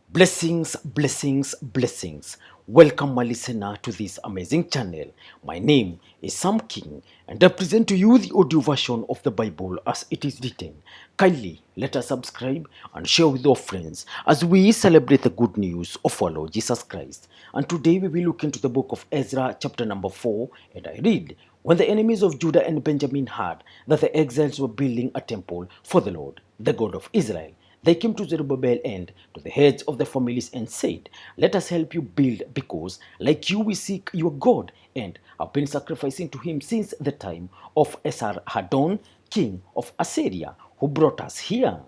Blessings, blessings, blessings. Welcome, my listener, to this amazing channel. My name is Sam King, and I present to you the audio version of the Bible as it is written. Kindly let us subscribe and share with our friends as we celebrate the good news of our Lord Jesus Christ. And today we will look into the book of Ezra, chapter number 4, and I read. When the enemies of Judah and Benjamin heard that the exiles were building a temple for the Lord, the God of Israel, they came to Zerubbabel and to the heads of the families and said, "Let us help you build, because like you we seek your God and have been sacrificing to him since the time of Esarhaddon, king of Assyria, who brought us here."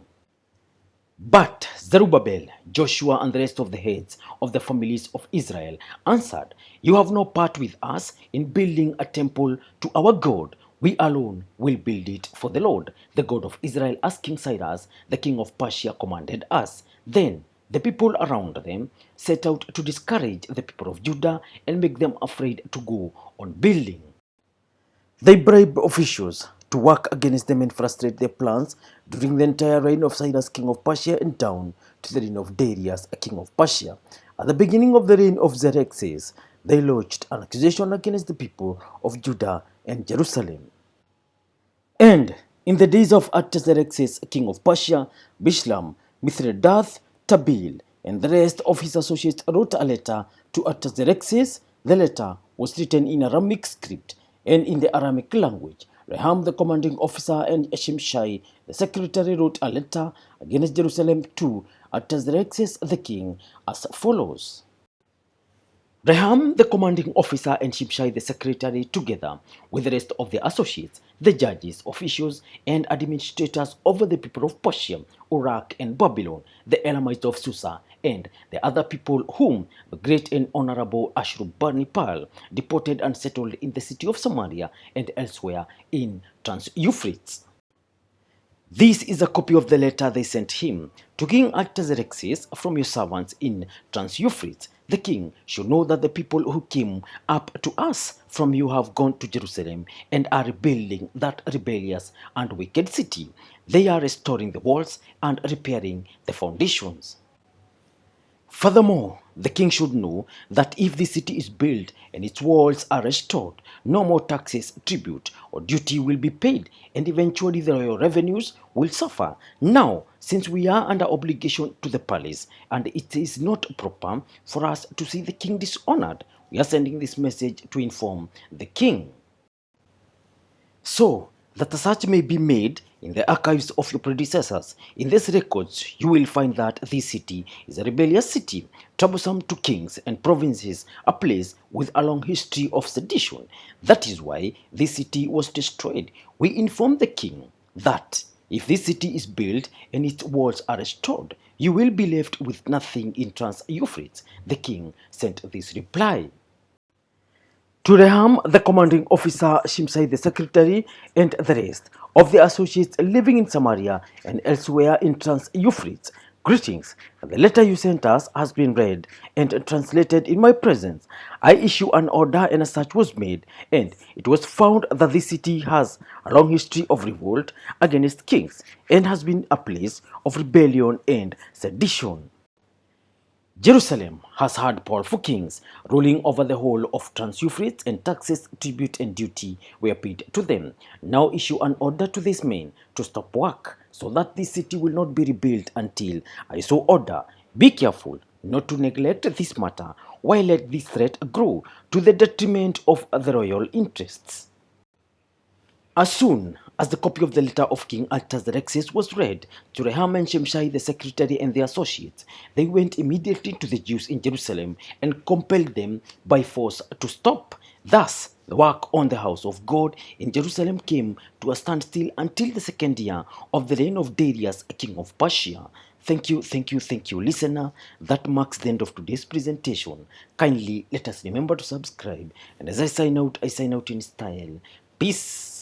But Zerubbabel, Joshua, and the rest of the heads of the families of Israel answered, "You have no part with us in building a temple to our God. We alone will build it for the Lord, the God of Israel, as King Cyrus, the king of Persia, commanded us." Then the people around them set out to discourage the people of Judah and make them afraid to go on building. They bribe officials to work against them and frustrate their plans during the entire reign of Cyrus, king of Persia, and down to the reign of Darius, king of Persia. At the beginning of the reign of Xerxes, they lodged an accusation against the people of Judah and Jerusalem. And in the days of Artaxerxes, king of Persia, Bishlam, Mithredath, Tabil, and the rest of his associates wrote a letter to Artaxerxes. The letter was written in Aramic script and in the Aramic language. Reham, the commanding officer, and Shimshai, the secretary, wrote a letter against Jerusalem to Artaxerxes the king as follows. Reham, the commanding officer, and Shimshai, the secretary, together with the rest of the associates, the judges, officials, and administrators over the people of Persia, Iraq, and Babylon, the Elamites of Susa, and the other people whom the great and honorable Ashurbanipal deported and settled in the city of Samaria and elsewhere in Trans-Euphrates. This is a copy of the letter they sent him to King Artaxerxes from your servants in Trans-Euphrates. The king should know that the people who came up to us from you have gone to Jerusalem and are rebuilding that rebellious and wicked city. They are restoring the walls and repairing the foundations. Furthermore, the king should know that if the city is built and its walls are restored, no more taxes, tribute, or duty will be paid, and eventually the royal revenues will suffer. Now, since we are under obligation to the palace, and it is not proper for us to see the king dishonored, we are sending this message to inform the king, so that a search may be made in the archives of your predecessors. In these records, you will find that this city is a rebellious city, troublesome to kings and provinces, a place with a long history of sedition. That is why this city was destroyed. We inform the king that if this city is built and its walls are restored, you will be left with nothing in Trans-Euphrates. The king sent this reply. To Reham, the commanding officer, Shimshai, the secretary, and the rest of the associates living in Samaria and elsewhere in Trans-Euphrates, greetings. The letter you sent us has been read and translated in my presence. I issue an order and a search was made, and it was found that this city has a long history of revolt against kings and has been a place of rebellion and sedition. Jerusalem has had powerful kings ruling over the whole of Trans-Euphrates, and taxes, tribute, and duty were paid to them. Now issue an order to these men to stop work, so that this city will not be rebuilt until I so order. Be careful not to neglect this matter, while let this threat grow to the detriment of the royal interests. As soon as the copy of the letter of King Artaxerxes was read to Reham and Shimshai, the secretary, and the associates, they went immediately to the Jews in Jerusalem and compelled them by force to stop. Thus, the work on the house of God in Jerusalem came to a standstill until the second year of the reign of Darius, king of Persia. Thank you, listener. That marks the end of today's presentation. Kindly let us remember to subscribe. And as I sign out in style. Peace.